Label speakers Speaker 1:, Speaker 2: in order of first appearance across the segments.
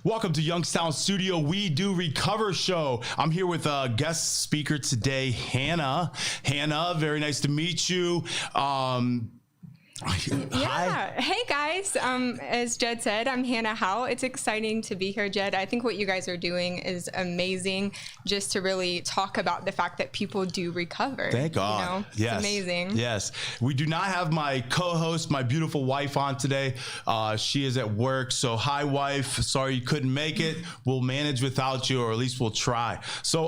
Speaker 1: Welcome to Youngstown Studio. We Do Recover show. I'm here with a guest speaker today, Hannah. Hannah, very nice to meet you.
Speaker 2: Hi. Hey guys. As Jed said, I'm Hannah Howell. It's exciting to be here, Jed. I think what you guys are doing is amazing, just to really talk about the fact that people do recover.
Speaker 1: Thank God.
Speaker 2: You know?
Speaker 1: Yes.
Speaker 2: It's amazing.
Speaker 1: Yes. We do not have my co-host, my beautiful wife, on today. She is at work. So hi, wife. Sorry you couldn't make it. We'll manage without you, or at least we'll try. So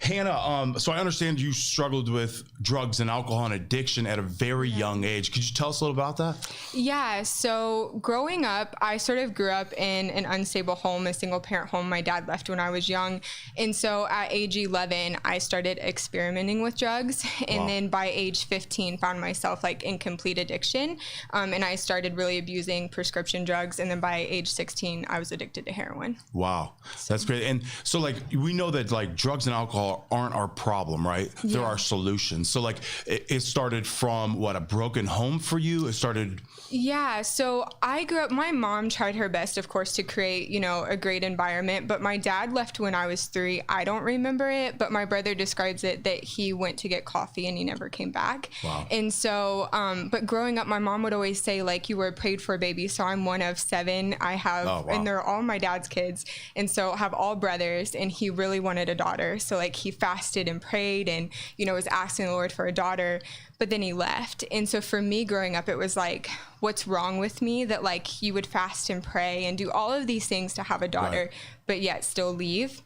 Speaker 1: Hannah, so I understand you struggled with drugs and alcohol and addiction at a very young age. Could you tell us a little about that?
Speaker 2: Yeah, so growing up, I sort of grew up in an unstable home, a single parent home. My dad left when I was young. And so at age 11, I started experimenting with drugs. And then by age 15, found myself like in complete addiction. And I started really abusing prescription drugs. And then by age 16, I was addicted to heroin.
Speaker 1: Wow, that's great. And so like, we know that like drugs and alcohol aren't our problem, right?
Speaker 2: Yeah.
Speaker 1: They're our solutions. So like it started from what, a broken home for you? It started.
Speaker 2: Yeah, so I grew up, my mom tried her best, of course, to create, you know, a great environment, but my dad left when I was 3. I don't remember it, but my brother describes it that he went to get coffee and he never came back.
Speaker 1: Wow.
Speaker 2: And so, but growing up, my mom would always say, like, you were prayed for, baby. So I'm one of 7. I have, and they're all my dad's kids. And so I have all brothers, and he really wanted a daughter. So like he fasted and prayed and, you know, was asking the Lord for a daughter. But then he left. And so for me growing up, it was like, what's wrong with me that like he would fast and pray and do all of these things to have a daughter, but yet still leave.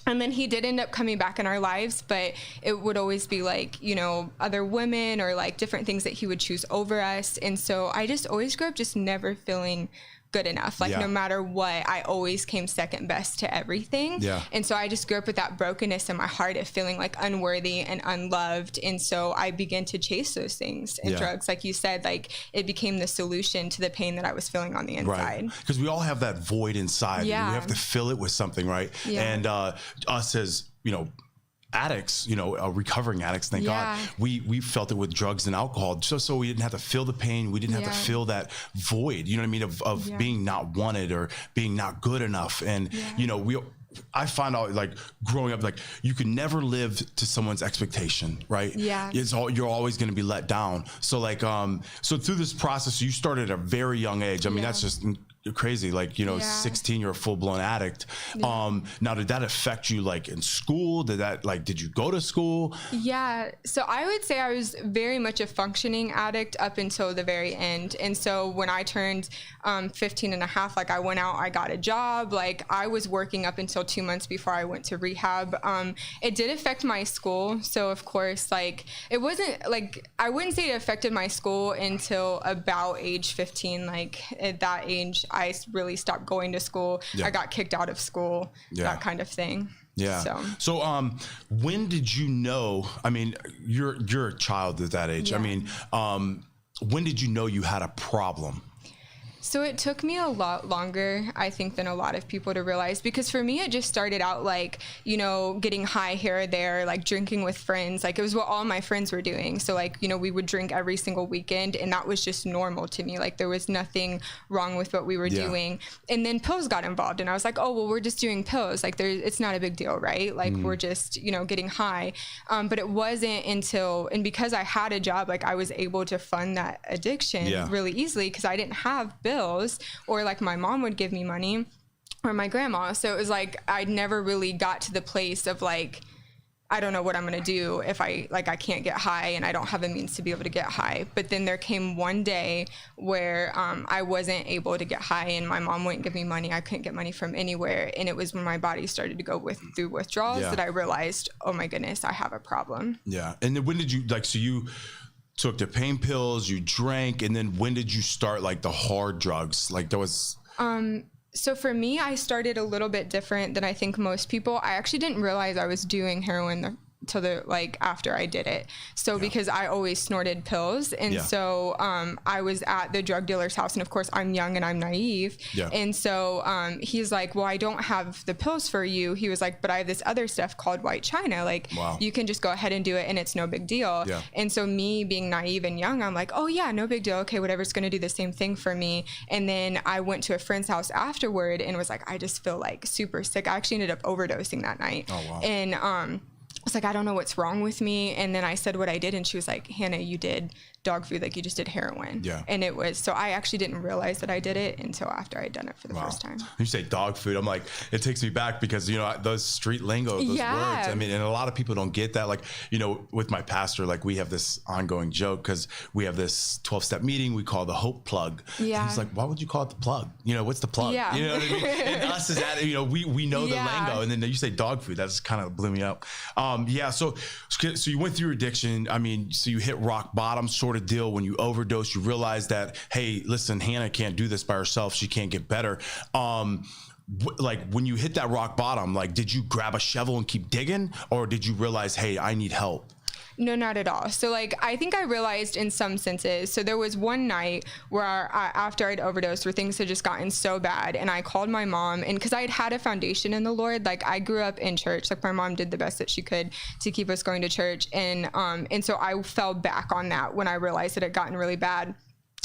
Speaker 2: And then he did end up coming back in our lives, but it would always be like, you know, other women or like different things that he would choose over us. And so I just always grew up just never feeling good enough. Like no matter what, I always came second best to everything. Yeah. And so I just grew up with that brokenness in my heart of feeling like unworthy and unloved. And so I began to chase those things. And drugs, like you said, like it became the solution to the pain that I was feeling on the inside.
Speaker 1: Right. Because we all have that void inside.
Speaker 2: Yeah.
Speaker 1: And we have to fill it with something, right? Yeah. And us as, you know, addicts, you know, recovering addicts, thank God, we felt it with drugs and alcohol, just so we didn't have to feel the pain. We didn't have to feel that void, you know what I mean, of being not wanted or being not good enough. And, you know, I find out like growing up, like you can never live to someone's expectation, right? Yeah. You're always going to be let down. So like, so through this process, you started at a very young age. I mean, that's just crazy. Like, you know, 16, you're a full blown addict. Now, did that affect you like in school? Did you go to school? Yeah.
Speaker 2: So I would say I was very much a functioning addict up until the very end. And so when I turned 15 and a half, like I went out, I got a job, like I was working up until 2 months before I went to rehab. It did affect my school. So of course, like it wasn't like, I wouldn't say it affected my school until about age 15. Like at that age, I really stopped going to school. I got kicked out of school, that kind of thing.
Speaker 1: Yeah. So when did you know, I mean, you're a child at that age. I mean, when did you know you had a problem?
Speaker 2: So it took me a lot longer, I think, than a lot of people to realize, because for me, it just started out like, you know, getting high here or there, like drinking with friends. Like it was what all my friends were doing. So like, you know, we would drink every single weekend, and that was just normal to me. Like there was nothing wrong with what we were doing. And then pills got involved, and I was like, oh, well, we're just doing pills. Like it's not a big deal, right? Like we're just, you know, getting high. But it wasn't until, and because I had a job, like I was able to fund that addiction really easily, because I didn't have bills, or like my mom would give me money or my grandma. So it was like I never really got to the place of like, I don't know what I'm going to do if I can't get high and I don't have the means to be able to get high. But then there came one day where I wasn't able to get high, and my mom wouldn't give me money. I couldn't get money from anywhere. And it was when my body started to go through withdrawals that I realized, oh my goodness, I have a problem. Yeah.
Speaker 1: And then when did you, like, so you took the pain pills, you drank, and then when did you start like the hard drugs? Like there was...
Speaker 2: So for me, I started a little bit different than I think most people. I actually didn't realize I was doing heroin till the like after I did it. So because I always snorted pills, and so I was at the drug dealer's house, and of course I'm young and I'm naive, and so he's like, well, I don't have the pills for you. He was like, but I have this other stuff called white china, like you can just go ahead and do it and it's no big deal. And so me being naive and young, I'm like, oh yeah, no big deal, okay, whatever's going to do the same thing for me. And then I went to a friend's house afterward and was like, I just feel like super sick. I actually ended up overdosing that night. And I was like, I don't know what's wrong with me. And then I said what I did, and she was like, Hannah, you did dog food, like you just did heroin. And it was, so I actually didn't realize that I did it until after I'd done it for the first time.
Speaker 1: You say dog food, I'm like, it takes me back because, you know, those street lingo, those words, I mean, and a lot of people don't get that. Like, you know, with my pastor, like we have this ongoing joke because we have this 12-step meeting we call the hope plug. And he's like, why would you call it the plug? You know, what's the plug? You know what I mean? And us is that, you know, we know the lingo, and then you say dog food, that's kind of blew me up. So you went through addiction. I mean, so you hit rock bottom sort of deal when you overdose. You realize that, hey, listen, Hannah can't do this by herself. She can't get better. Like when you hit that rock bottom, like, did you grab a shovel and keep digging, or did you realize, hey, I need help?
Speaker 2: No, not at all. So like, I think I realized in some senses. So there was one night where after I'd overdosed, where things had just gotten so bad, and I called my mom, and because I'd had a foundation in the Lord, like I grew up in church, like my mom did the best that she could to keep us going to church. And so I fell back on that when I realized that it had gotten really bad.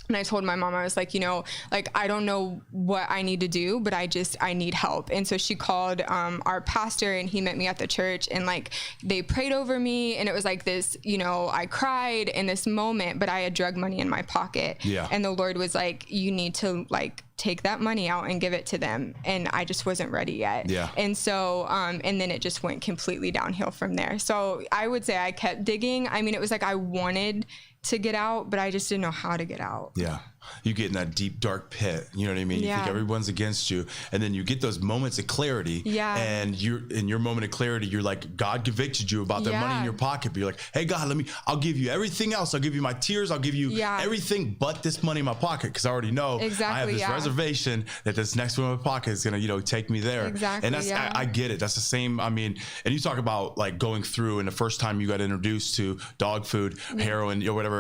Speaker 2: And I told my mom, I was like, you know, like, I don't know what I need to do, but I need help. And so she called our pastor, and he met me at the church, and like they prayed over me, and it was like this, you know, I cried in this moment, but I had drug money in my pocket. And the Lord was like, you need to like take that money out and give it to them. And I just wasn't ready yet. And so, and then it just went completely downhill from there. So I would say I kept digging. I mean, it was like I wanted to get out, but I just didn't know how to get out.
Speaker 1: You get in that deep, dark pit. You know what I mean? You think everyone's against you. And then you get those moments of clarity. And you're in your moment of clarity, you're like, God convicted you about the money in your pocket. But you're like, hey, God, I'll give you everything else. I'll give you my tears. I'll give you everything but this money in my pocket. Because I already know I have this reservation that this next one in my pocket is going to, you know, take me there. And that's, I get it. That's the same. I mean, and you talk about like going through, and the first time you got introduced to dog food, heroin, or whatever,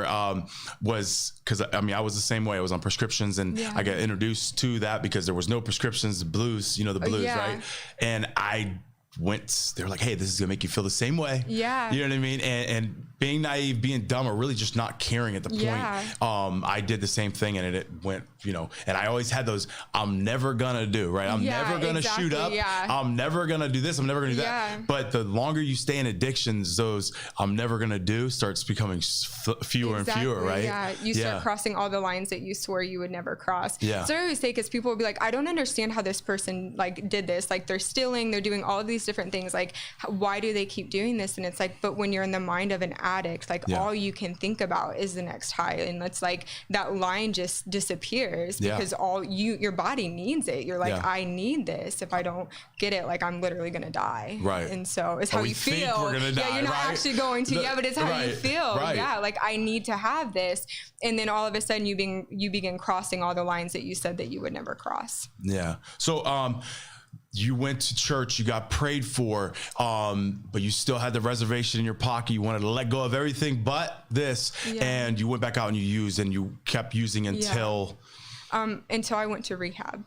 Speaker 1: was because I mean, I was the same way. I was on prescriptions, and I got introduced to that because there was no prescriptions, the blues, you know, the blues, right? And I went, they were like, hey, this is gonna make you feel the same way. You know what I mean? And being naive, being dumb, or really just not caring at the point, I did the same thing, and it went, you know, and I always had those, I'm never gonna do, right? I'm never gonna shoot up. I'm never gonna do this. I'm never gonna do that. But the longer you stay in addictions, those I'm never gonna do starts becoming fewer and fewer, right?
Speaker 2: You start crossing all the lines that you swore you would never cross. So I always say, because people will be like, I don't understand how this person like did this. Like they're stealing, they're doing all of these different things. Like, why do they keep doing this? And it's like, but when you're in the mind of an addict, like all you can think about is the next high, and it's like that line just disappears because all your body needs it. You're like, I need this. If I don't get it, like I'm literally gonna die. And so it's how you feel.
Speaker 1: We're gonna die,
Speaker 2: you're not actually going to. But it's how you feel. Like I need to have this, and then all of a sudden you begin crossing all the lines that you said that you would never cross.
Speaker 1: So you went to church, you got prayed for, but you still had the reservation in your pocket. You wanted to let go of everything but this, and you went back out and you used, and you kept using until
Speaker 2: I went to rehab.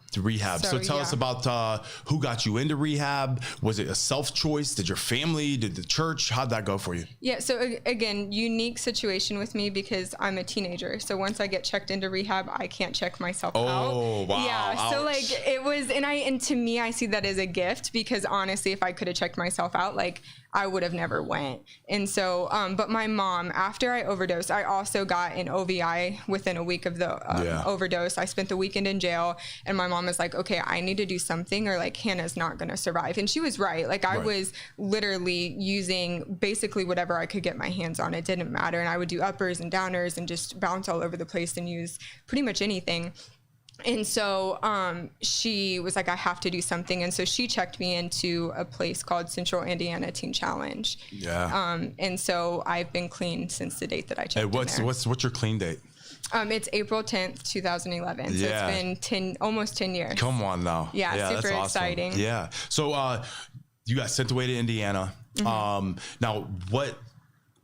Speaker 1: So tell us about who got you into rehab. Was it a self-choice? Did your family? Did the church? How'd that go for you?
Speaker 2: So again, unique situation with me because I'm a teenager. So once I get checked into rehab, I can't check myself out.
Speaker 1: Oh, wow.
Speaker 2: Ouch. So like it was, and to me, I see that as a gift, because honestly, if I could have checked myself out, like I would have never went. And so, but my mom, after I overdosed, I also got an OVI within a week of the overdose. I spent the weekend in jail, and my mom was like, okay, I need to do something, or like Hannah's not going to survive. And she was right. Like I was literally using basically whatever I could get my hands on. It didn't matter. And I would do uppers and downers and just bounce all over the place and use pretty much anything. And so she was like, I have to do something. And so she checked me into a place called Central Indiana Teen Challenge. And so I've been clean since the date that I checked in there.
Speaker 1: What's your clean date?
Speaker 2: It's April 10th, 2011. So it's been almost 10 years.
Speaker 1: Come on now.
Speaker 2: Super
Speaker 1: that's awesome.
Speaker 2: exciting.
Speaker 1: So you got sent away to Indiana. Now,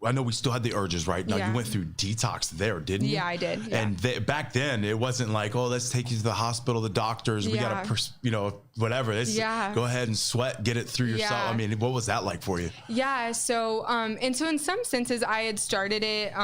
Speaker 1: I know we still had the urges, right? Now you went through detox there, didn't you?
Speaker 2: Yeah, I did. Yeah.
Speaker 1: And back then it wasn't like, oh, let's take you to the hospital, the doctors, we got to, whatever. Let's go ahead and sweat, get it through yourself. I mean, what was that like for you?
Speaker 2: Yeah. So, and so in some senses I had started it,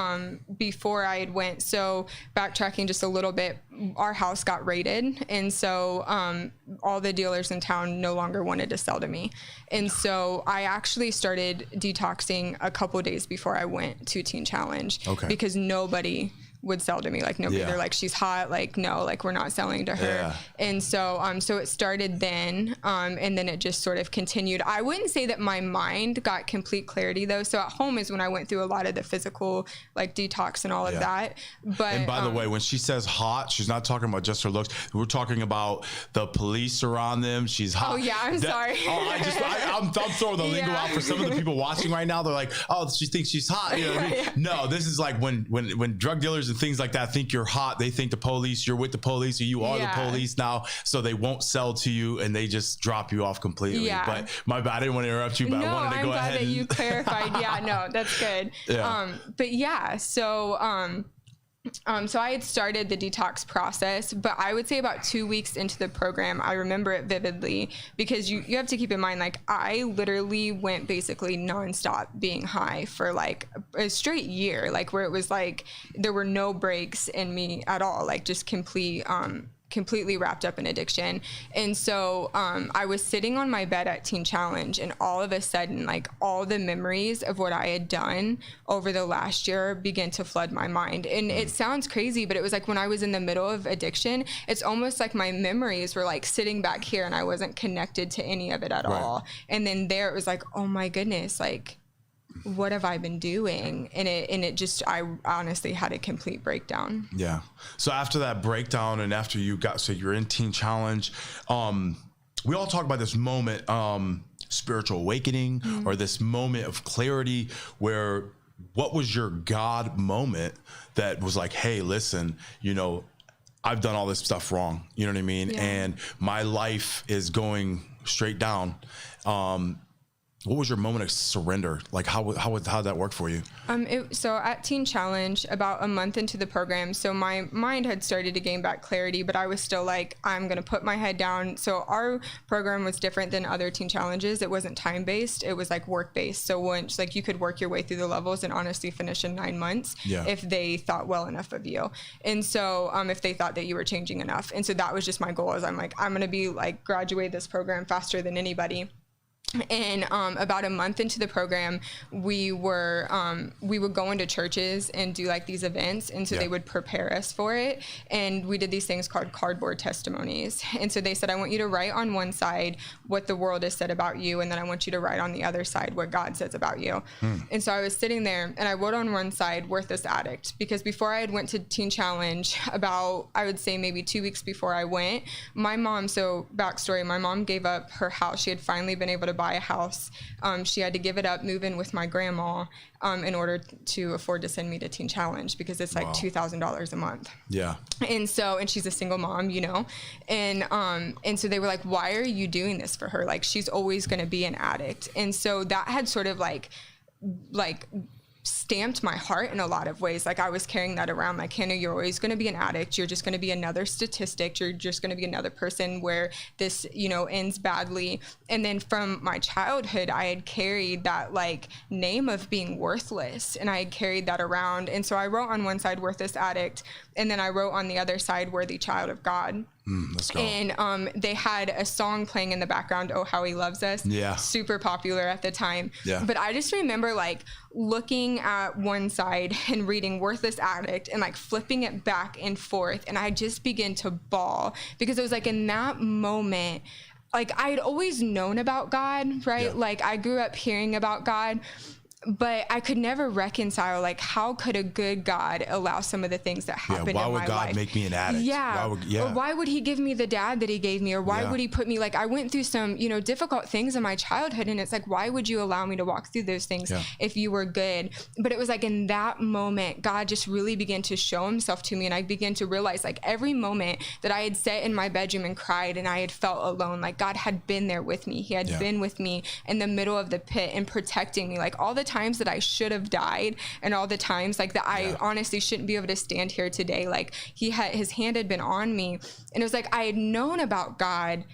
Speaker 2: before I had went. So backtracking just a little bit, our house got raided. And so, all the dealers in town no longer wanted to sell to me. And so I actually started detoxing a couple of days before I went to Teen Challenge, because nobody would sell to me. Like nobody, they're like, she's hot. Like, no, like we're not selling to her. And so, so it started then, and then it just sort of continued. I wouldn't say that my mind got complete clarity though. So at home is when I went through a lot of the physical, like detox and all of that. But,
Speaker 1: and by the way, when she says hot, she's not talking about just her looks. We're talking about the police around them. She's hot.
Speaker 2: Oh yeah, I'm sorry.
Speaker 1: I'm throwing the lingo out for some of the people watching right now. They're like, oh, she thinks she's hot. You know what I mean? No, this is like when drug dealers and things like that think you're hot, they think the police, you're with the police, or you are the police now, so they won't sell to you and they just drop you off completely. But my bad, I didn't want to interrupt you, but I wanted to go ahead.
Speaker 2: No, I'm glad that you clarified. No, that's good. But so I had started the detox process, but I would say about 2 weeks into the program, I remember it vividly, because you have to keep in mind, like I literally went basically nonstop being high for like a straight year, like where it was like there were no breaks in me at all, like just completely wrapped up in addiction. And so I was sitting on my bed at Teen Challenge, and all of a sudden, like all the memories of what I had done over the last year began to flood my mind. And it sounds crazy, but it was like when I was in the middle of addiction, it's almost like my memories were like sitting back here and I wasn't connected to any of it at all. And then there it was like, oh my goodness, like what have I been doing? And it just, I honestly had a complete breakdown. Yeah.
Speaker 1: So after that breakdown, and after you're in Teen Challenge, we all talk about this moment, spiritual awakening, or this moment of clarity where, what was your God moment that was like, hey, listen, I've done all this stuff wrong. You know what I mean? And my life is going straight down. What was your moment of surrender? Like how'd that work for you?
Speaker 2: So at Teen Challenge, about a month into the program, so my mind had started to gain back clarity, but I was still like, I'm going to put my head down. So our program was different than other Teen Challenges. It wasn't time-based. It was like work-based. So once, like, you could work your way through the levels and honestly finish in 9 months if they thought well enough of you. And so if they thought that you were changing enough. And so that was just my goal, is I'm like, I'm going to be like, graduate this program faster than anybody. And about a month into the program, we would go into churches and do like these events, and so they would prepare us for it. And we did these things called cardboard testimonies. And so they said, I want you to write on one side what the world has said about you, and then I want you to write on the other side what God says about you. And so I was sitting there, and I wrote on one side, worthless addict, because before I had went to Teen Challenge, about, I would say maybe 2 weeks before I went, my mom, so backstory, my mom gave up her house. She had finally been able to buy a house. She had to give it up, move in with my grandma in order to afford to send me to Teen Challenge, because it's like $2,000 a month. Yeah. And she's a single mom, and so they were like, why are you doing this for her? Like, she's always going to be an addict. And so that had sort of like stamped my heart in a lot of ways. Like, I was carrying that around, like, Hannah, you're always going to be an addict. You're just going to be another statistic. You're just going to be another person where this, ends badly. And then from my childhood, I had carried that like name of being worthless, and I had carried that around. And so I wrote on one side, worthless addict, and then I wrote on the other side, worthy child of God. Let's go. And they had a song playing in the background, Oh, How He Loves Us. Yeah. Super popular at the time. Yeah. But I just remember like looking at one side and reading worthless addict and like flipping it back and forth. And I just began to bawl, because it was like in that moment, like I had always known about God, right? Yeah. Like I grew up hearing about God. But I could never reconcile, like, how could a good God allow some of the things that happened in my life?
Speaker 1: Why would God make me an addict?
Speaker 2: Or why would he give me the dad that he gave me? Or why would he put me, like, I went through some, difficult things in my childhood. And it's like, why would you allow me to walk through those things if you were good? But it was like in that moment, God just really began to show himself to me. And I began to realize, like, every moment that I had sat in my bedroom and cried and I had felt alone, like, God had been there with me. He had been with me in the middle of the pit and protecting me. Like, all the times that I should have died and all the times, like, that I honestly shouldn't be able to stand here today. Like, his hand had been on me. And it was like, I had known about God,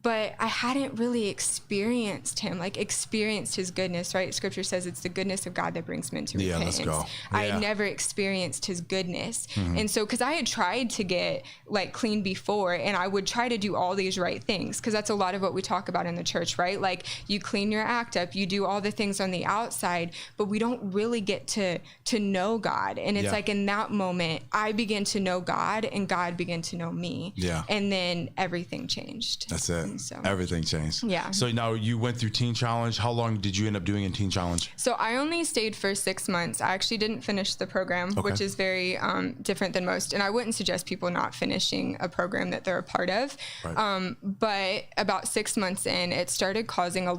Speaker 2: but I hadn't really experienced him, like experienced his goodness, right? Scripture says it's the goodness of God that brings men to repentance.
Speaker 1: Let's go.
Speaker 2: I had never experienced his goodness. And so, cause I had tried to get like clean before, and I would try to do all these right things. Cause that's a lot of what we talk about in the church, right? Like, you clean your act up, you do all the things on the outside, but we don't really get to know God. And it's like in that moment, I began to know God and God began to know me.
Speaker 1: Yeah.
Speaker 2: And then everything changed.
Speaker 1: That's it.
Speaker 2: So,
Speaker 1: everything changed.
Speaker 2: Yeah.
Speaker 1: So now you went through Teen Challenge. How long did you end up doing in Teen Challenge?
Speaker 2: So I only stayed for 6 months. I actually didn't finish the program, which is very different than most. And I wouldn't suggest people not finishing a program that they're a part of. Right. But about 6 months in, it started causing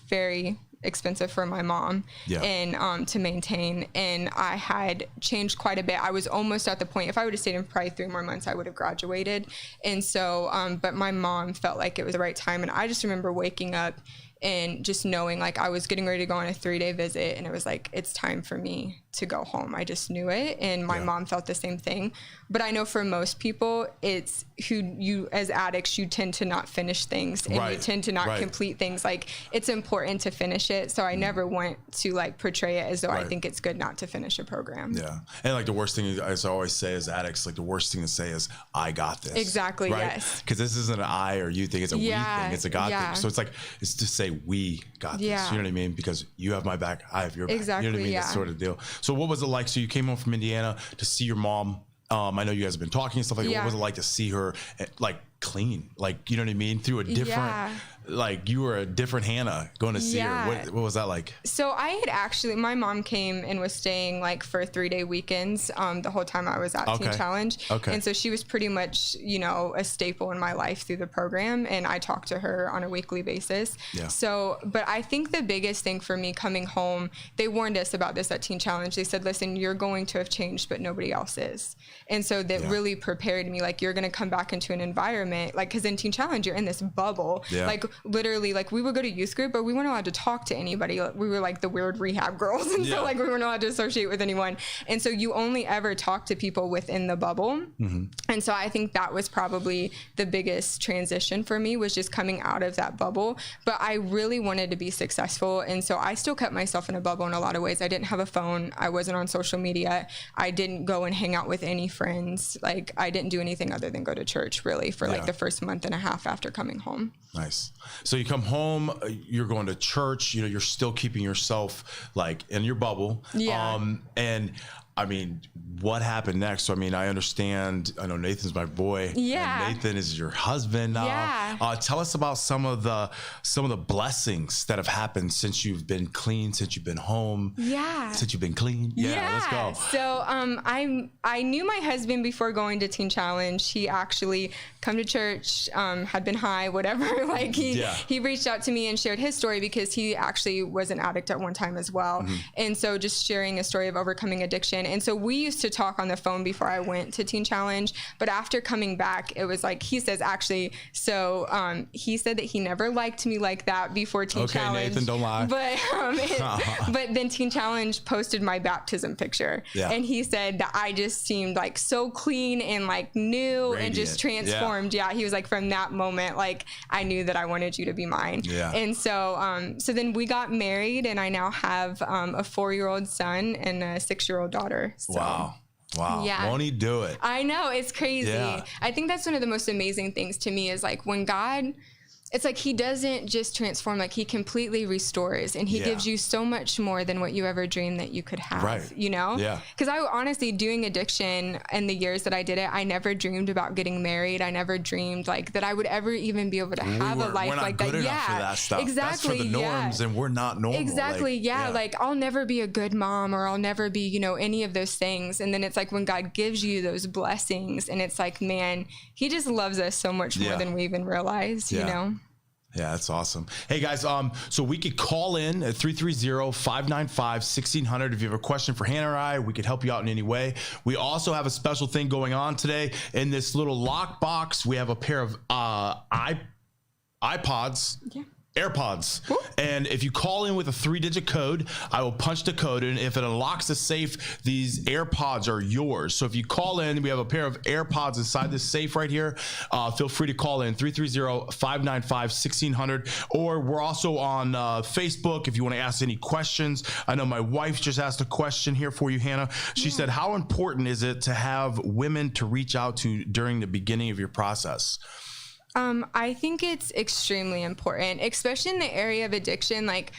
Speaker 2: very expensive for my mom and to maintain, and I had changed quite a bit. I was almost at the point, if I would have stayed in probably 3 more months, I would have graduated. And so but my mom felt like it was the right time, and I just remember waking up and just knowing, like, I was getting ready to go on a 3-day visit, and it was like, it's time for me to go home. I just knew it, and my mom felt the same thing. But I know for most people, it's as addicts, you tend to not finish things, and you tend to not complete things. Like, it's important to finish it. So I never want to, like, portray it as though I think it's good not to finish a program.
Speaker 1: Yeah. And, like, the worst thing, as I always say as addicts, like, the worst thing to say is, I got this.
Speaker 2: Exactly. Right? Yes.
Speaker 1: Because this isn't an I or you thing. It's a we thing. It's a God thing. So it's like, it's to say, we got this. You know what I mean? Because you have my back, I have your back.
Speaker 2: Exactly.
Speaker 1: You know what I mean? That sort of deal. So what was it like? So you came home from Indiana to see your mom. I know you guys have been talking and stuff like that. What was it like to see her, like, clean? Like, you know what I mean? Through a different, like, you were a different Hannah going to see her. What was that like? So I had actually, my mom came and was staying, like, for 3-day weekends the whole time I was at Teen Challenge. And so she was pretty much, a staple in my life through the program, and I talked to her on a weekly basis. So, but I think the biggest thing for me coming home, they warned us about this at Teen Challenge. They said, listen, you're going to have changed, but nobody else is. And so that really prepared me, like, you're going to come back into an environment, like, because in Teen Challenge, you're in this bubble. Like, literally, like, we would go to youth group, but we weren't allowed to talk to anybody. We were like the weird rehab girls. And so, like, we weren't allowed to associate with anyone. And so you only ever talk to people within the bubble. And so I think that was probably the biggest transition for me, was just coming out of that bubble. But I really wanted to be successful. And so I still kept myself in a bubble in a lot of ways. I didn't have a phone. I wasn't on social media. I didn't go and hang out with any friends. Like, I didn't do anything other than go to church, really, for like the first month and a half after coming home. Nice. So you come home, you're going to church, you're still keeping yourself, like, in your bubble. And I mean, what happened next? So, I mean, I understand, I know Nathan's my boy. And Nathan is your husband now. Tell us about some of the blessings that have happened since you've been clean, since you've been home. Since you've been clean. Let's go.
Speaker 2: So, I knew my husband before going to Teen Challenge. He actually come to church, had been high, whatever. Like, he reached out to me and shared his story, because he actually was an addict at one time as well. And so just sharing a story of overcoming addiction. And so we used to talk on the phone before I went to Teen Challenge, but after coming back, it was like, he says, actually, so he said that he never liked me like that before Teen Challenge.
Speaker 1: Okay, Nathan, don't lie.
Speaker 2: But then Teen Challenge posted my baptism picture. And he said that I just seemed like so clean and like new, radiant, and just transformed. He was like, from that moment, like, I knew that I wanted you to be mine. And so, so then we got married, and I now have a 4-year-old son and a 6-year-old daughter. So.
Speaker 1: Wow. Won't he do it?
Speaker 2: I know, it's crazy. I think that's one of the most amazing things to me, is like, when God it's like he doesn't just transform, like he completely restores, and he gives you so much more than what you ever dreamed that you could have, you know?
Speaker 1: Yeah.
Speaker 2: Because I honestly, doing addiction in the years that I did it, I never dreamed about getting married. I never dreamed like that I would ever even be able to have a life like that.
Speaker 1: We're not good enough for that stuff.
Speaker 2: Exactly.
Speaker 1: That's for the norms, and we're not normal.
Speaker 2: Exactly. Like I'll never be a good mom, or I'll never be, you know, any of those things. And then it's like when God gives you those blessings, and it's like, man, he just loves us so much more than we even realize, you know?
Speaker 1: Yeah, that's awesome. Hey guys, so we could call in at 330-595-1600 if you have a question for Hannah or I. We could help you out in any way. We also have a special thing going on today. In this little lock box, we have a pair of iPods. AirPods. Ooh. And if you call in with a 3-digit code, I will punch the code in. If it unlocks the safe, these AirPods are yours. So if you call in, we have a pair of AirPods inside this safe right here. Feel free to call in 330-595-1600. Or we're also on Facebook if you want to ask any questions. I know my wife just asked a question here for you, Hannah. She said, how important is it to have women to reach out to during the beginning of your process?
Speaker 2: I think it's extremely important, especially in the area of addiction. Like,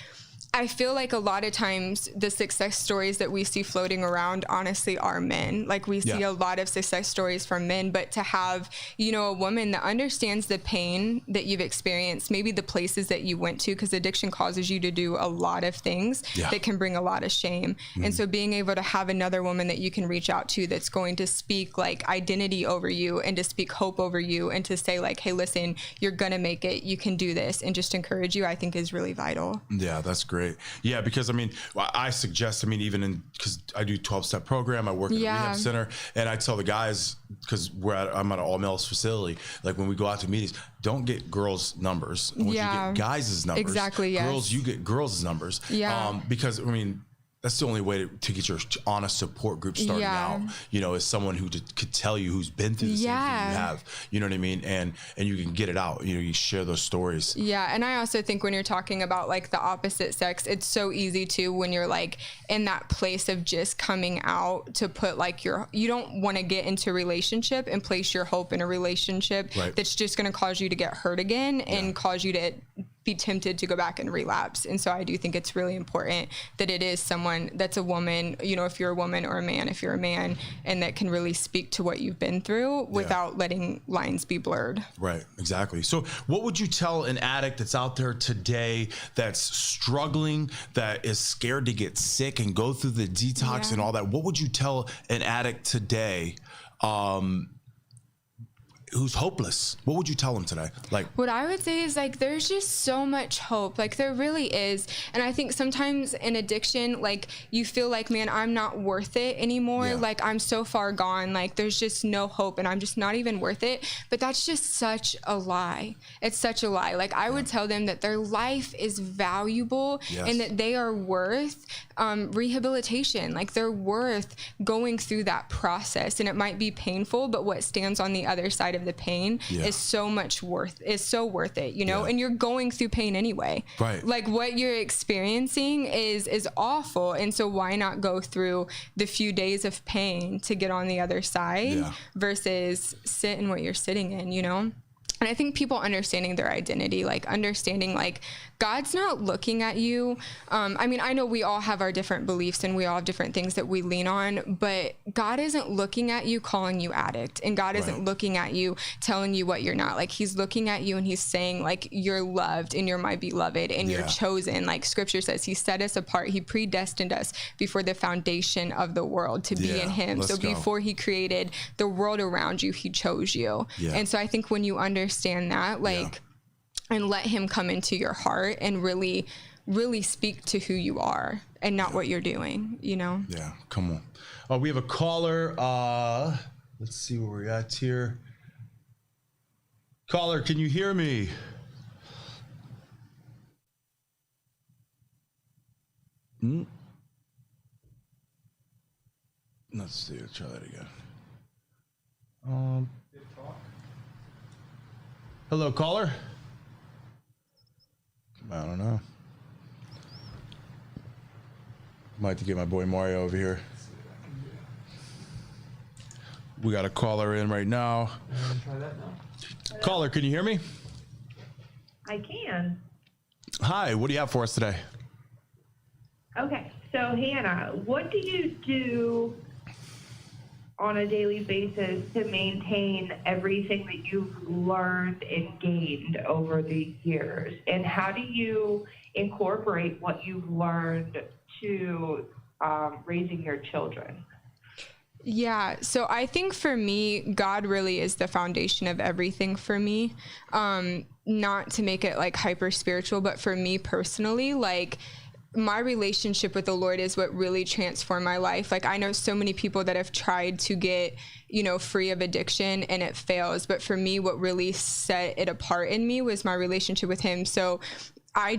Speaker 2: I feel like a lot of times the success stories that we see floating around honestly are men. Like we see a lot of success stories from men, but to have, you know, a woman that understands the pain that you've experienced, maybe the places that you went to, because addiction causes you to do a lot of things that can bring a lot of shame. And so being able to have another woman that you can reach out to that's going to speak like identity over you and to speak hope over you and to say like, hey, listen, you're gonna make it, you can do this, and just encourage you, I think is really vital.
Speaker 1: Yeah, that's great. Yeah, because I mean, I suggest, I mean, even because I do 12-step program, I work at a rehab center, and I tell the guys, because I'm at an all males facility, like when we go out to meetings, don't get girls' numbers. You get guys' numbers.
Speaker 2: Exactly. Yes.
Speaker 1: Girls, you get girls' numbers. Yeah. Because I mean, that's the only way to get your honest support group starting out, you know, is someone who could tell you who's been through the same thing you have, you know what I mean? And you can get it out, you know, you share those stories. Yeah.
Speaker 2: And I also think when you're talking about like the opposite sex, it's so easy to, when you're like in that place of just coming out, to put like you don't want to get into a relationship and place your hope in a relationship that's just going to cause you to get hurt again and cause you to be tempted to go back and relapse. And so I do think it's really important that it is someone that's a woman, you know, if you're a woman, or a man, if you're a man, and that can really speak to what you've been through without letting lines be blurred. Right, exactly. So what would you tell an addict that's out there today that's struggling, that is scared to get sick and go through the detox and all that? What would you tell an addict today who's hopeless? What would you tell them today? Like, what I would say is like, there's just so much hope. Like there really is. And I think sometimes in addiction, like you feel like, man, I'm not worth it anymore. Like I'm so far gone. Like there's just no hope and I'm just not even worth it. But that's just such a lie. It's such a lie. Like I would tell them that their life is valuable and that they are worth rehabilitation. Like they're worth going through that process, and it might be painful, but what stands on the other side of the pain is so worth it, you know? And you're going through pain anyway. Right. Like what you're experiencing is awful. And so why not go through the few days of pain to get on the other side versus sit in what you're sitting in, you know? And I think people understanding their identity, like understanding like God's not looking at you. I mean, I know we all have our different beliefs and we all have different things that we lean on, but God isn't looking at you calling you addict, and God isn't looking at you telling you what you're not. Like he's looking at you and he's saying like, you're loved and you're my beloved and you're chosen. Like scripture says, he set us apart. He predestined us before the foundation of the world to be in him. So before he created the world around you, he chose you. And so I think when you understand that, like, and let him come into your heart and really speak to who you are and not what you're doing, you know? Yeah, come on. We have a caller. Let's see where we're at here. Caller, can you hear me? Let's see, let's try that again. Hello, caller. I don't know. Might have to get my boy Mario over here. We got a caller in right now. Try that now. Caller, can you hear me?
Speaker 3: I can.
Speaker 1: Hi, what do you have for us today?
Speaker 3: Okay, so Hannah, what do you do on a daily basis to maintain everything that you've learned and gained over the years? And how do you incorporate what you've learned to raising your children?
Speaker 2: Yeah, so I think for me, God really is the foundation of everything for me. Not to make it like hyper spiritual, but for me personally, like my relationship with the Lord is what really transformed my life. Like I know so many people that have tried to get, free of addiction and it fails. But for me, what really set it apart in me was my relationship with him. So I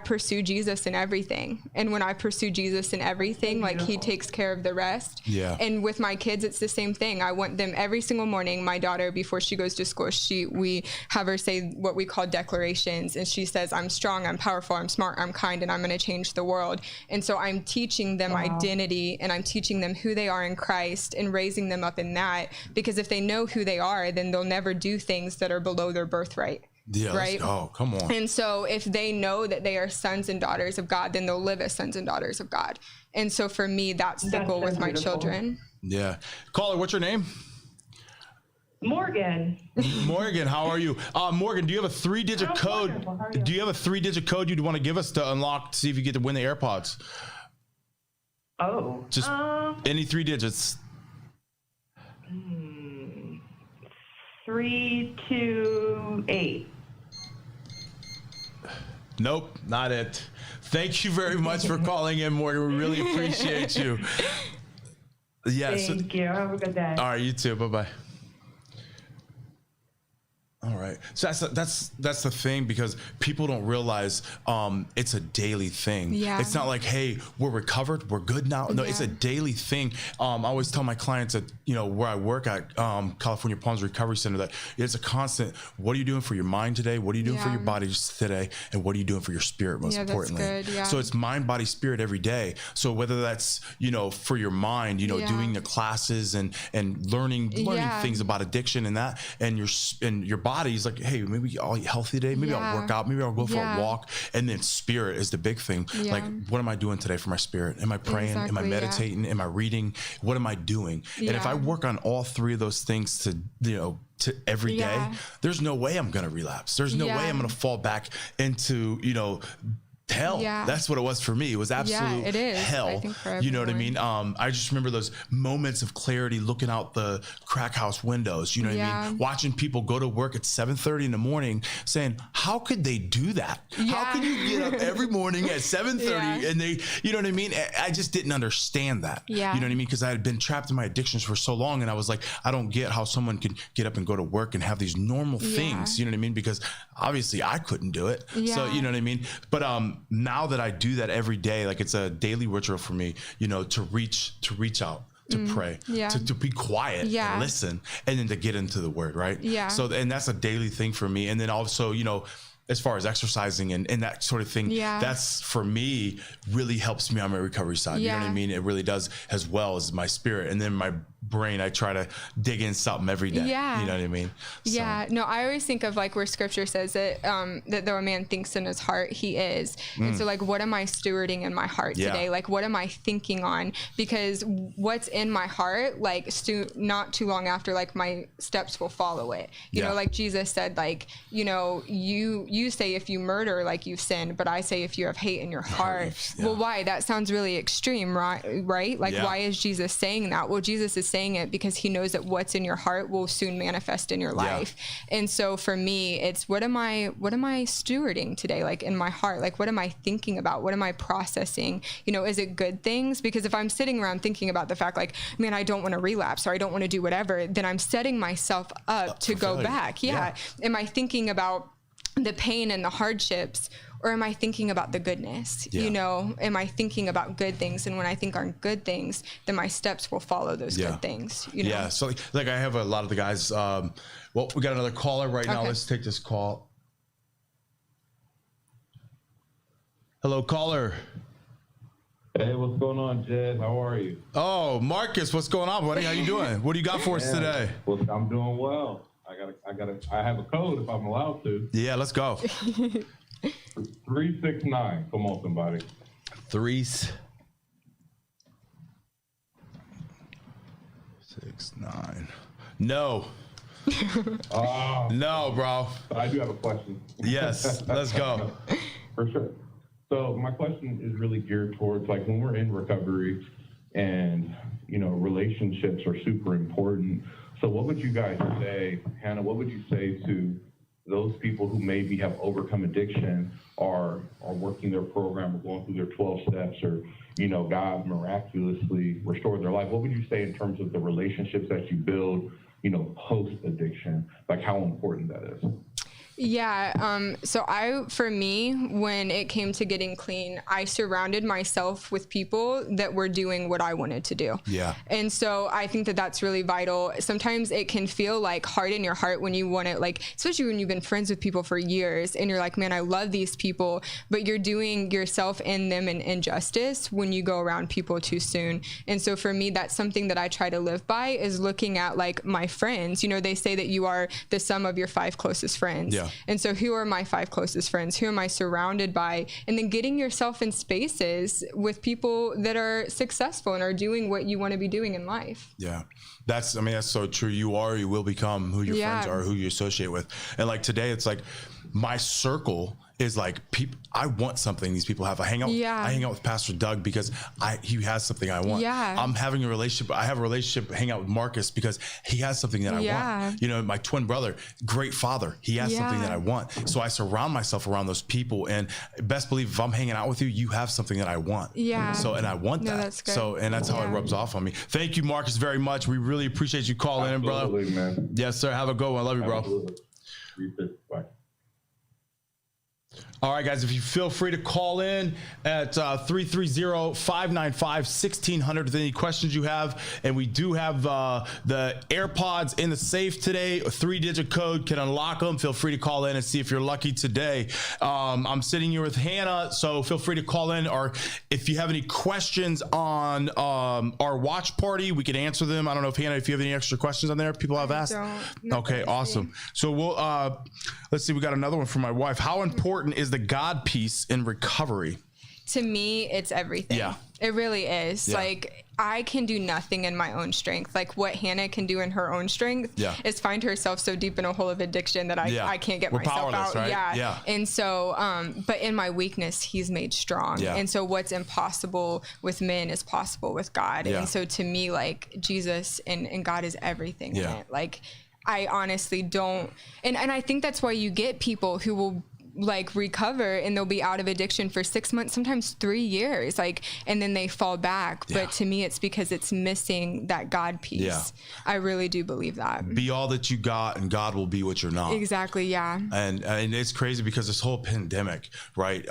Speaker 2: pursue Jesus in everything. And when I pursue Jesus in everything, like he takes care of the rest.
Speaker 1: Yeah.
Speaker 2: And with my kids, it's the same thing. I want them every single morning. My daughter, before she goes to school, we have her say what we call declarations. And she says, I'm strong, I'm powerful, I'm smart, I'm kind, and I'm going to change the world. And so I'm teaching them identity, and I'm teaching them who they are in Christ and raising them up in that. Because if they know who they are, then they'll never do things that are below their birthright.
Speaker 1: Yeah.
Speaker 2: Right.
Speaker 1: Oh, come on.
Speaker 2: And so if they know that they are sons and daughters of God, then they'll live as sons and daughters of God. And so for me, that's the goal with my children.
Speaker 1: Yeah. Caller, what's your name?
Speaker 3: Morgan.
Speaker 1: Morgan, how are you? Morgan, do you have a 3-digit code?
Speaker 3: Wonderful.
Speaker 1: Do you have a 3-digit code you'd want to give us to unlock to see if you get to win the AirPods?
Speaker 3: Oh.
Speaker 1: Just any 3 digits.
Speaker 3: 328.
Speaker 1: Nope, not it. Thank you very much for calling in, Morgan. We really appreciate you. Yeah.
Speaker 3: Thank you. Have a good day.
Speaker 1: All right, you too. Bye-bye. All right. So that's the thing, because people don't realize it's a daily thing.
Speaker 2: Yeah.
Speaker 1: It's not like, hey, we're recovered, we're good now. No, it's a daily thing. I always tell my clients that, where I work at California Palms Recovery Center, that it's a constant, what are you doing for your mind today? What are you doing for your body today? And what are you doing for your spirit, most importantly?
Speaker 2: That's good. Yeah.
Speaker 1: So it's mind, body, spirit every day. So whether that's, for your mind, doing the classes and learning things about addiction and that, and your body's like, hey, maybe I'll eat healthy today. Maybe I'll work out. Maybe I'll go for a walk. And then spirit is the big thing.
Speaker 2: Yeah.
Speaker 1: Like, what am I doing today for my spirit? Am I praying? Am I meditating? Am I reading? What am I doing? And if I work on all 3 of those things to every day, there's no way I'm going to relapse. There's no way I'm going to fall back into, hell. That's what it was for me. It was absolute
Speaker 2: it is.
Speaker 1: hell.
Speaker 2: I think for
Speaker 1: you know what I
Speaker 2: everyone.
Speaker 1: mean? I just remember those moments of clarity looking out the crack house windows, you know what I mean? Watching people go to work at 7:30 in the morning saying, how could they do that? How could you get up every morning at 7:30 and they, you know what I mean? I just didn't understand that. You know what I mean? Because I had been trapped in my addictions for so long, and I was like, I don't get how someone can get up and go to work and have these normal things, you know what I mean? Because obviously I couldn't do it. So, you know what I mean? But now that I do that every day, like it's a daily ritual for me, to reach out, to pray, to be quiet and listen, and then to get into the word, right? So, and that's a daily thing for me. And then also, as far as exercising and that sort of thing, that's for me really helps me on my recovery side. You know what I mean? It really does, as well as my spirit. And then my brain, I try to dig in something every day. You know what I mean?
Speaker 2: Yeah. No, I always think of like where scripture says that, that though a man thinks in his heart, he is. And so like, what am I stewarding in my heart today? Like, what am I thinking on? Because what's in my heart, like not too long after, like my steps will follow it. You know, like Jesus said, like, you say if you murder, like you've sinned, but I say if you have hate in your heart. Well, why? That sounds really extreme, right? Like, why is Jesus saying that? Well, Jesus is saying it because he knows that what's in your heart will soon manifest in your life. And so for me, it's what am I stewarding today? Like in my heart, like what am I thinking about? What am I processing? Is it good things? Because if I'm sitting around thinking about the fact like, man, I don't want to relapse or I don't want to do whatever, then I'm setting myself up to go back. Am I thinking about the pain and the hardships, or am I thinking about the goodness? Am I thinking about good things? And when I think on good things, then my steps will follow those good things.
Speaker 1: So like I have a lot of the guys, well, we got another caller right now. Let's take this call. Hello, caller.
Speaker 4: Hey, what's going on, Jed? How are you?
Speaker 1: Oh, Marcus, what's going on, buddy? How you doing? What do you got for us today?
Speaker 4: Well, I'm doing well. I have a code if I'm allowed to.
Speaker 1: Yeah, let's go.
Speaker 4: 369. Come on, somebody.
Speaker 1: 369. No.
Speaker 4: No,
Speaker 1: bro.
Speaker 4: I do have a question.
Speaker 1: Yes, let's go.
Speaker 4: For sure. So my question is really geared towards like when we're in recovery and, relationships are super important. So what would you guys say, Hannah, what would you say to those people who maybe have overcome addiction or are working their program or going through their 12 steps or, God miraculously restored their life? What would you say in terms of the relationships that you build, post addiction, like how important that is?
Speaker 2: Yeah. So for me, when it came to getting clean, I surrounded myself with people that were doing what I wanted to do.
Speaker 1: Yeah.
Speaker 2: And so I think that that's really vital. Sometimes it can feel like hard in your heart when you want it, like, especially when you've been friends with people for years and you're like, man, I love these people, but you're doing yourself and them an injustice when you go around people too soon. And so for me, that's something that I try to live by is looking at like my friends. They say that you are the sum of your 5 closest friends. Yeah. And so who are my 5 closest friends? Who am I surrounded by? And then getting yourself in spaces with people that are successful and are doing what you want to be doing in life.
Speaker 1: Yeah. That's so true. You will become who your friends are, who you associate with. And like today, it's like my circle is like people. I want something these people have. I hang out with Pastor Doug because he has something I want.
Speaker 2: Yeah.
Speaker 1: I'm having a relationship. I have a relationship, hang out with Marcus because he has something that I want. My twin brother, great father. He has something that I want. So I surround myself around those people, and best believe if I'm hanging out with you, you have something that I want.
Speaker 2: Yeah.
Speaker 1: So, and I want that. That's good. So, and that's how it rubs off on me. Thank you, Marcus, very much. We really appreciate you calling in, brother.
Speaker 4: Man.
Speaker 1: Yes, sir. Have a good one. Love you, bro.
Speaker 4: Absolutely. Bye.
Speaker 1: All right, guys, if you feel free to call in at 330-595-1600 with any questions you have. And we do have the AirPods in the safe today. A 3-digit code can unlock them. Feel free to call in and see if you're lucky today. I'm sitting here with Hannah, so feel free to call in. Or if you have any questions on our watch party, we can answer them. I don't know if, Hannah, if you have any extra questions on there people have asked. Okay, awesome. So we'll let's see. We got another one from my wife. How important is the God piece in recovery?
Speaker 2: To me, it's everything. Yeah. It really is. Yeah. Like, I can do nothing in my own strength. Like, what Hannah can do in her own strength is find herself so deep in a hole of addiction that I can't get myself out.
Speaker 1: Right?
Speaker 2: Yeah. And so, but in my weakness, he's made strong. Yeah. And so what's impossible with men is possible with God. Yeah. And so to me, like, Jesus and God is everything in it. Like, I honestly don't. And I think that's why you get people who will like recover and they'll be out of addiction for 6 months, sometimes 3 years, like, and then they fall back. But to me, it's because it's missing that God piece. Yeah. I really do believe that. Be all that you got and God will be what you're not. Exactly. Yeah. And it's crazy because this whole pandemic, right?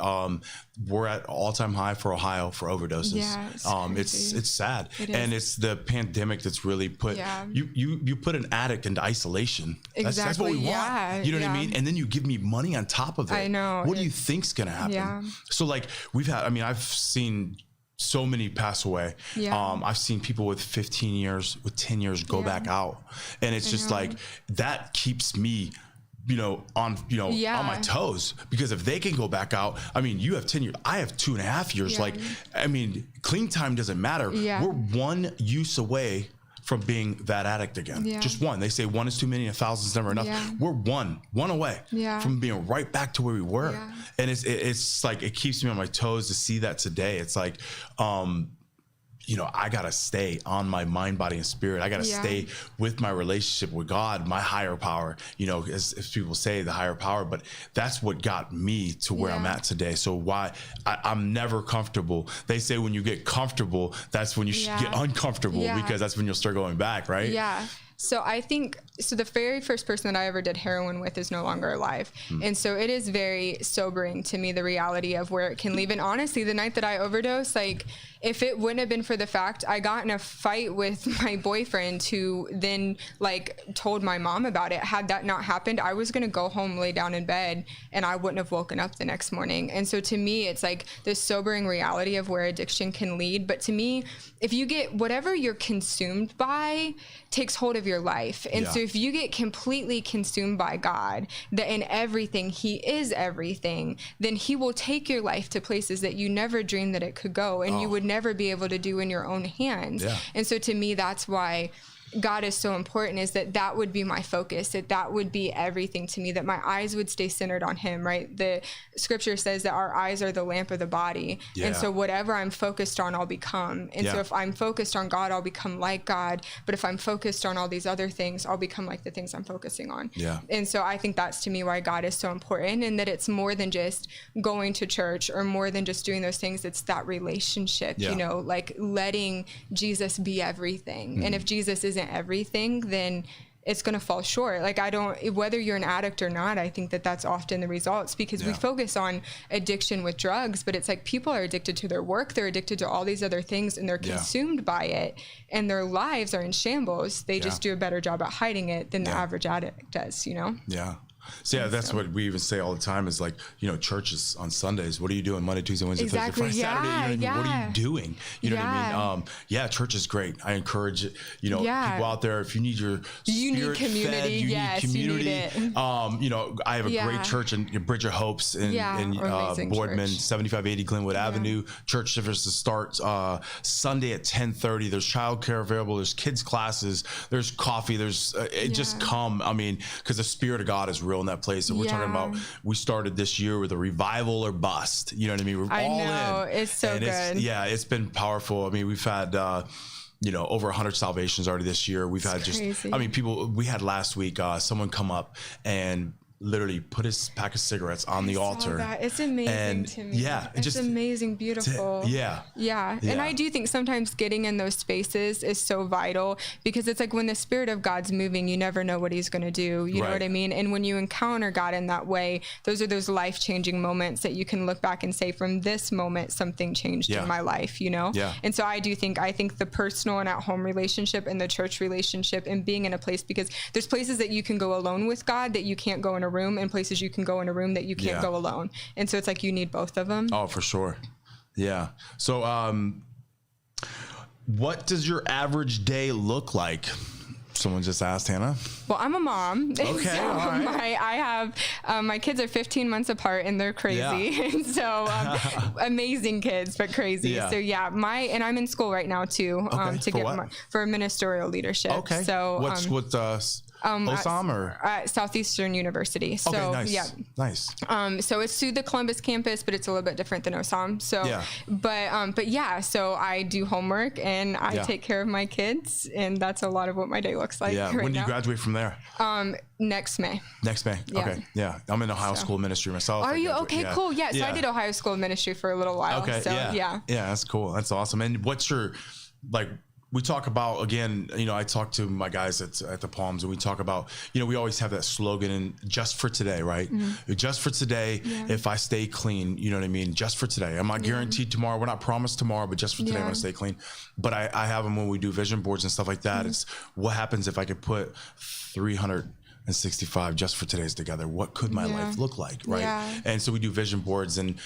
Speaker 2: We're at all-time high for Ohio for overdoses. Yeah, it's sad. And it's the pandemic that's really put you put an addict into isolation. Exactly. That's what we want. You know what I mean? And then you give me money on top of it. I know. What do you think's gonna happen? Yeah. So like I've seen so many pass away. Yeah. I've seen people with 15 years, with 10 years go back out. And it's just like that keeps me on my toes, because if they can go back out, you have 10 years, I have 2.5 years. Like, clean time doesn't matter. Yeah. We're one use away from being that addict again. Yeah. Just one. They say one is too many, 1,000 is never enough. Yeah. We're one away from being right back to where we were. Yeah. And it's like, it keeps me on my toes to see that today. It's like, I got to stay on my mind, body, and spirit. I got to stay with my relationship with God, my higher power, as people say, the higher power. But that's what got me to where I'm at today. So I'm never comfortable. They say when you get comfortable, that's when you should get uncomfortable, because that's when you'll start going back, right? Yeah. So I think, the very first person that I ever did heroin with is no longer alive. And so it is very sobering to me, the reality of where it can leave. And honestly, the night that I overdosed, like, if it wouldn't have been for the fact I got in a fight with my boyfriend, who then like told my mom about it, had that not happened, I was going to go home, lay down in bed, and I wouldn't have woken up the next morning. And so to me, it's like this sobering reality of where addiction can lead. But to me, if you get whatever you're consumed by takes hold of your life. And so if you get completely consumed by God, that in everything, he is everything, then he will take your life to places that you never dreamed that it could go, and you would never be able to do in your own hands. And so to me, that's why God is so important, is that would be my focus, that would be everything to me, that my eyes would stay centered on him, right? The scripture says that our eyes are the lamp of the body. And so whatever I'm focused on, I'll become. And so if I'm focused on God, I'll become like God. But if I'm focused on all these other things, I'll become like the things I'm focusing on. And so I think that's to me why God is so important, and that it's more than just going to church or more than just doing those things. It's that relationship, you know, like letting Jesus be everything. And if Jesus isn't everything, then it's going to fall short. Like whether you're an addict or not, I think that's often the results, because we focus on addiction with drugs, but it's like people are addicted to their work, they're addicted to all these other things, and they're consumed by it, and their lives are in shambles. They just do a better job at hiding it than the average addict does, you know?
Speaker 1: So that's what we even say all the time is like, you know, churches on Sundays, what are you doing Monday, Tuesday, Wednesday, Thursday, Friday, Saturday? You know what are you doing? You know what I mean? Church is great. I encourage it. You know, people out there, if you need your spirit
Speaker 2: community,
Speaker 1: fed, you need community.
Speaker 2: You need
Speaker 1: you know, I have a great church in Bridge of Hopes in Boardman, church. 7580 Glenwood Avenue. Church services start Sunday at 10:30. There's childcare available. There's kids classes. There's coffee. There's just come. I mean, because the Spirit of God is real in that place. And we're talking about, we started this year with a revival or bust. You know what I mean? We're all in.
Speaker 2: It's so good.
Speaker 1: It's been powerful. I mean, we've had you know, over 100 salvations already this year. We've had
Speaker 2: crazy.
Speaker 1: I mean, people, we had last week, someone come up and literally put his pack of cigarettes on the altar.
Speaker 2: It's amazing to me. It's just amazing, beautiful. And I do think sometimes getting in those spaces is so vital, because it's like when the Spirit of God's moving, you never know what he's going to do. You know what I mean? And when you encounter God in that way, those are those life-changing moments that you can look back and say, from this moment, something changed in my life, you know? And so I think the personal and at-home relationship and the church relationship and being in a place, because there's places that you can go alone with God that you can't go in a room, and places you can go in a room that you can't go alone. And so it's like you need both of them.
Speaker 1: Oh, for sure. Yeah. So what does your average day look like? Someone just asked, Hannah.
Speaker 2: Well, I'm a mom.
Speaker 1: Okay,
Speaker 2: so
Speaker 1: all right.
Speaker 2: I have my kids are 15 months apart, and they're crazy. And so amazing kids, but crazy. So and I'm in school right now too, to get for ministerial leadership.
Speaker 1: Okay.
Speaker 2: So
Speaker 1: what's OSAM or
Speaker 2: Southeastern University. So
Speaker 1: nice. Nice.
Speaker 2: So it's through the Columbus campus, but it's a little bit different than OSAM. So so I do homework and I take care of my kids, and that's a lot of what my day looks like.
Speaker 1: Yeah. When do you graduate from there?
Speaker 2: Next May.
Speaker 1: Next May. Okay. Yeah. I'm in Ohio School of Ministry myself.
Speaker 2: Are you? Okay, cool. Yeah. So I did Ohio School of Ministry for a little while.
Speaker 1: Okay.
Speaker 2: So,
Speaker 1: yeah. That's cool. That's awesome. And what's your, like, we talk about, again, you know, I talk to my guys at the Palms, and we talk about, you know, we always have that slogan, and just for today, right? Just for today, if I stay clean, you know what I mean? Just for today. I'm not guaranteed tomorrow. We're not promised tomorrow, but just for today, I want to stay clean. But I have them when we do vision boards and stuff like that. It's what happens if I could put 365 just for today's together. What could my life look like, right? And so we do vision boards, and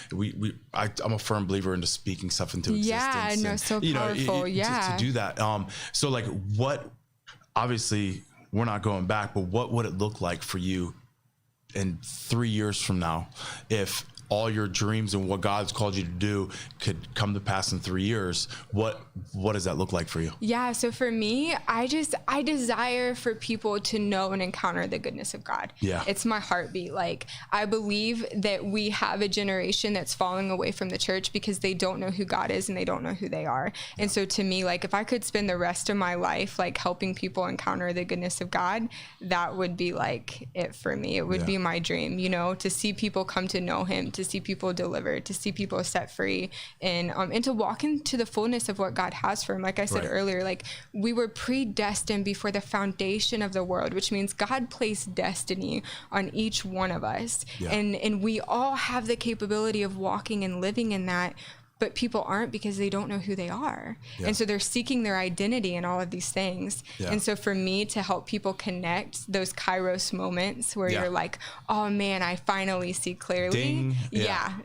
Speaker 1: I'm a firm believer into speaking stuff into existence.
Speaker 2: So powerful.
Speaker 1: To do that. So like, what? Obviously, we're not going back, but what would it look like for you in 3 years from now if all your dreams and what God's called you to do could come to pass in 3 years? What does that look like for you?
Speaker 2: Yeah. So for me, I desire for people to know and encounter the goodness of God.
Speaker 1: Yeah.
Speaker 2: It's my heartbeat. Like, I believe that we have a generation that's falling away from the church because they don't know who God is and they don't know who they are. And so to me, like, if I could spend the rest of my life, like, helping people encounter the goodness of God, that would be like it for me. It would be my dream, you know, to see people come to know him, to see people delivered, to see people set free, and to walk into the fullness of what God has for them. Like I said earlier, like, we were predestined before the foundation of the world, which means God placed destiny on each one of us. And we all have the capability of walking and living in that. but people aren't because they don't know who they are. And so they're seeking their identity in all of these things. And so for me to help people connect those Kairos moments where you're like, oh man, I finally see clearly.
Speaker 1: Ding.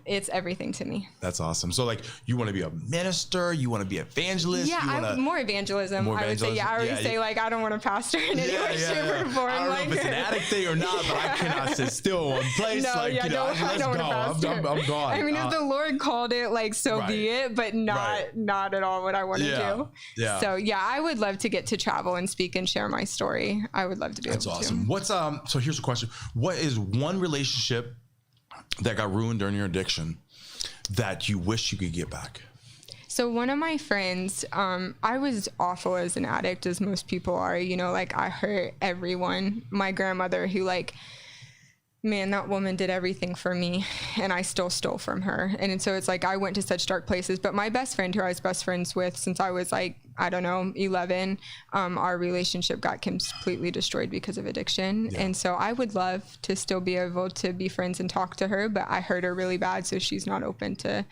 Speaker 2: It's everything to me.
Speaker 1: That's awesome. So like, you want to be a minister, you want to be evangelist.
Speaker 2: More evangelism. I would say, I already say like, I don't want to pastor in any way, shape, or form.
Speaker 1: I don't know if it's an addict thing or not, but I cannot sit still in one place.
Speaker 2: No,
Speaker 1: like,
Speaker 2: I don't want to pastor.
Speaker 1: I'm gone.
Speaker 2: I mean, if the Lord called it, like, so be it, but not at all what I want to do.
Speaker 1: Yeah.
Speaker 2: So I would love to get to travel and speak and share my story. I would love to be able to.
Speaker 1: That's awesome. What's so here's a question. What is one relationship that got ruined during your addiction that you wish you could get back?
Speaker 2: So one of my friends, I was awful as an addict, as most people are, like I hurt everyone. My grandmother, who man, that woman did everything for me, and I still stole from her. And so it's like I went to such dark places. But my best friend, who I was best friends with since I was 11, our relationship got completely destroyed because of addiction. And so I would love to still be able to be friends and talk to her, but I hurt her really bad, so she's not open to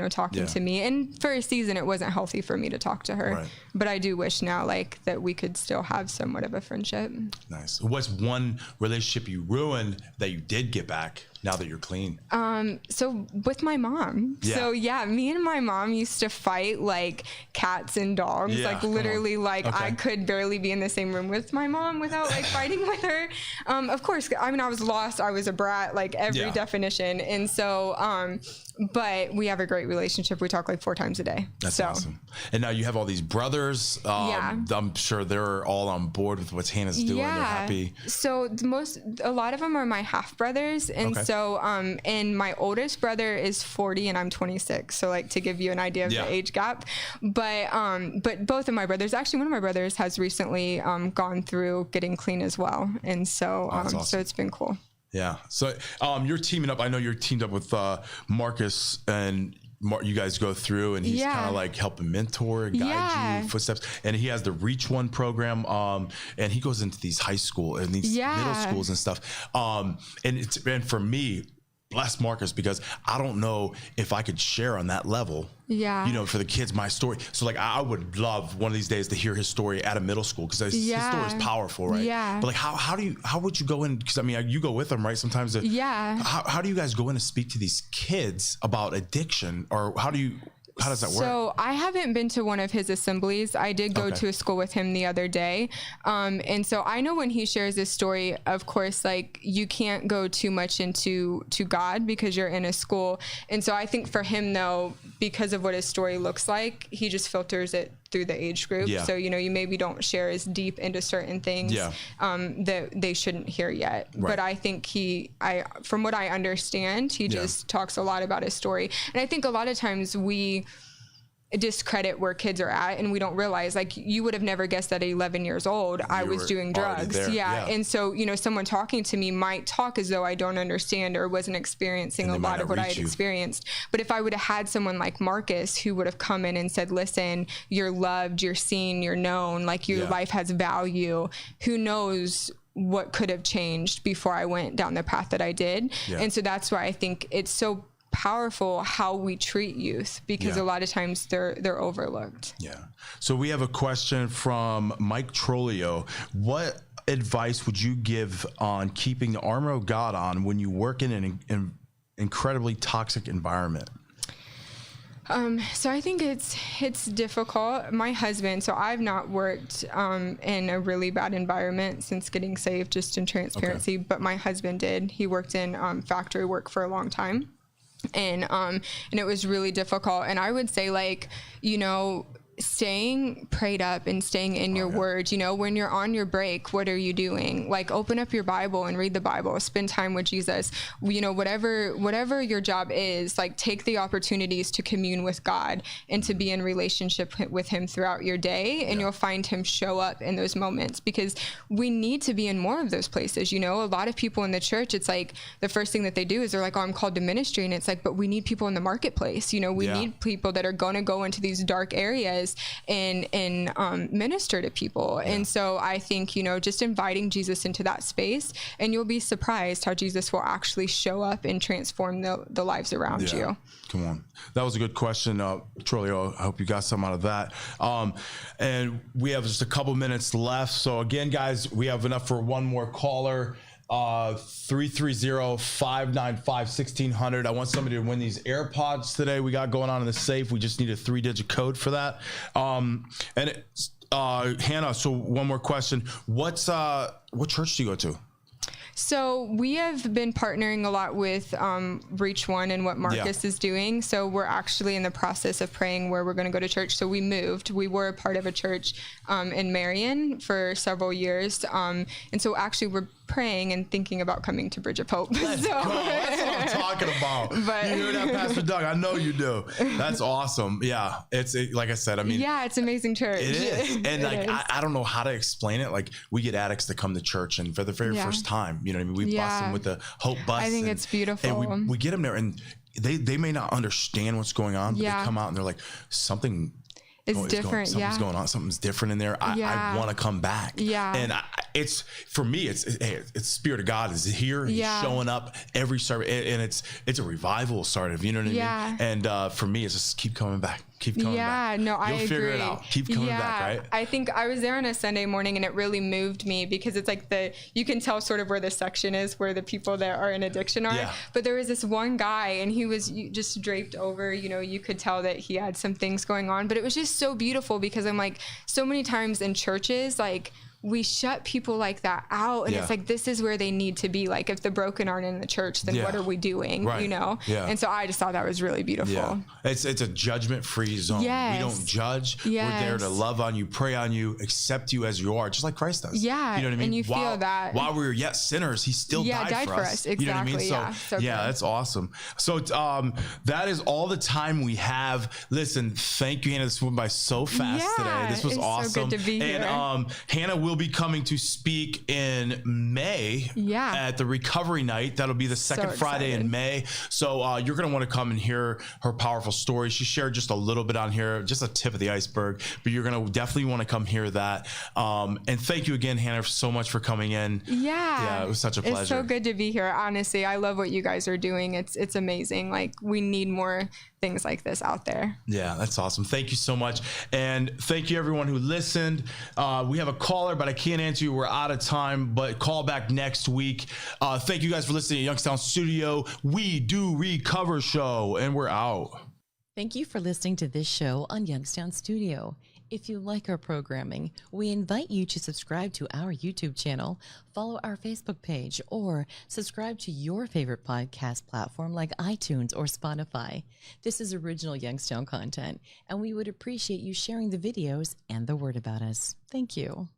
Speaker 2: talking to me. And for a season, it wasn't healthy for me to talk to her. But I do wish now, that we could still have somewhat of a friendship.
Speaker 1: Nice. What's one relationship you ruined that you did get back now that you're clean?
Speaker 2: So with my mom. So me and my mom used to fight like cats and dogs. Literally, I could barely be in the same room with my mom without fighting with her. Of course, I mean, I was lost. I was a brat, every definition. And so, but we have a great relationship. We talk 4 times a day.
Speaker 1: That's awesome. And now you have all these brothers. I'm sure they're all on board with what Hannah's doing. They're happy.
Speaker 2: So a lot of them are my half brothers. And so, and my oldest brother is 40 and I'm 26. So to give you an idea of the age gap, but both of my brothers, actually one of my brothers has recently, gone through getting clean as well. And so, awesome. So it's been cool.
Speaker 1: Yeah. So, you're teaming up. I know you're teamed up with, Marcus, and you guys go through, and he's kind of helping mentor and guide you footsteps. And he has the Reach One program. And he goes into these high school and these middle schools and stuff. And for me, bless Marcus, because I don't know if I could share on that level. For the kids, my story. So I would love one of these days to hear his story at a middle school, because his story is powerful, right? But how would you go in? Because I mean, you go with them, right? Sometimes. How do you guys go in to speak to these kids about addiction, or how does that work?
Speaker 2: So I haven't been to one of his assemblies. I did go to a school with him the other day. And so I know when he shares this story, of course, you can't go too much into God because you're in a school. And so I think for him though, because of what his story looks like, he just filters it through the age group. So, you maybe don't share as deep into certain things that they shouldn't hear yet. But I think from what I understand, he just talks a lot about his story. And I think a lot of times we discredit where kids are at, and we don't realize you would have never guessed that at 11 years old I was doing drugs. And so someone talking to me might talk as though I don't understand or wasn't experiencing a lot of what I had experienced. But if I would have had someone like Marcus who would have come in and said, listen, you're loved, you're seen, you're known, your life has value, who knows what could have changed before I went down the path that I did. And so that's why I think it's so powerful how we treat youth, because a lot of times they're overlooked.
Speaker 1: So we have a question from Mike Trolio. What advice would you give on keeping the armor of God on when you work in an incredibly toxic environment?
Speaker 2: So I think it's difficult. My husband, so I've not worked in a really bad environment since getting saved, just in transparency, but my husband did. He worked in factory work for a long time. And it was really difficult. And I would say staying prayed up and staying in your word, when you're on your break, what are you doing? Open up your Bible and read the Bible, spend time with Jesus, whatever your job is, take the opportunities to commune with God and to be in relationship with him throughout your day. And you'll find him show up in those moments, because we need to be in more of those places. A lot of people in the church, it's the first thing that they do is they're I'm called to ministry. And it's but we need people in the marketplace. We need people that are going to go into these dark areas Jesus and minister to people. And so I think, you know, just inviting Jesus into that space, and you'll be surprised how Jesus will actually show up and transform the lives around you.
Speaker 1: Come on. That was a good question, Trolio. I hope you got some out of that. And we have just a couple minutes left. So again, guys, we have enough for one more caller. 330-595-1600. I want somebody to win these AirPods today. We got going on in the safe. We just need a 3-digit code for that. Hannah, so one more question. What church do you go to?
Speaker 2: So we have been partnering a lot with Reach One and what Marcus is doing. So we're actually in the process of praying where we're going to go to church. So we moved. We were a part of a church in Marion for several years. And so actually we're praying and thinking about coming to Bridge of Hope.
Speaker 1: Let's go. That's what I'm talking about. But you hear that, Pastor Doug? I know you do. That's awesome. Yeah. It's like I said, I mean.
Speaker 2: Yeah, it's amazing church.
Speaker 1: It is. And like, I don't know how to explain it. Like, we get addicts to come to church, and for the very first time, you know what I mean? We bust them with the Hope Bus.
Speaker 2: I think it's beautiful.
Speaker 1: And we get them there, and they may not understand what's going on, but they come out and they're like, something
Speaker 2: it's different.
Speaker 1: Something's going on. Something's different in there. I want to come back.
Speaker 2: Yeah.
Speaker 1: And it's for me, it's Spirit of God is here. He's showing up every service, and it's a revival sort of, you know what I mean? And for me, it's just keep coming back. Keep coming back.
Speaker 2: No, I agree.
Speaker 1: You'll figure it out. Keep coming back, right?
Speaker 2: I think I was there on a Sunday morning, and it really moved me because it's like you can tell sort of where the section is where the people that are in addiction are. Yeah. But there was this one guy, and he was just draped over, you know, you could tell that he had some things going on, but it was just so beautiful because I'm like, so many times in churches, like, we shut people like that out, and it's like, this is where they need to be. Like, if the broken aren't in the church, then what are we doing? You know? And so I just thought that was really beautiful.
Speaker 1: It's a judgment-free zone. We don't judge. We're there to love on you, pray on you, accept you as you are, just like Christ does. You know what I mean?
Speaker 2: And you feel that
Speaker 1: while we were yet sinners, he still died for us.
Speaker 2: Exactly.
Speaker 1: You know what I mean? So that's awesome. So that is all the time we have. Listen, thank you, Hannah. This went by so fast today. This was awesome.
Speaker 2: So good to be here.
Speaker 1: And Hannah will be coming to speak in May at the Recovery Night. That'll be the second Friday in May. So you're going to want to come and hear her powerful story. She shared just a little bit on here, just a tip of the iceberg, but you're going to definitely want to come hear that. And thank you again, Hannah, so much for coming in. Yeah, it was such a pleasure.
Speaker 2: It's so good to be here. Honestly, I love what you guys are doing. It's amazing. Like, we need more things like this out there.
Speaker 1: Yeah, that's awesome. Thank you so much. And thank you everyone who listened. We have a caller, but I can't answer you. We're out of time, but call back next week. Thank you guys for listening to Youngstown Studio. We Do Recover Show, and we're out.
Speaker 5: Thank you for listening to this show on Youngstown Studio. If you like our programming, we invite you to subscribe to our YouTube channel, follow our Facebook page, or subscribe to your favorite podcast platform like iTunes or Spotify. This is original Youngstown content, and we would appreciate you sharing the videos and the word about us. Thank you.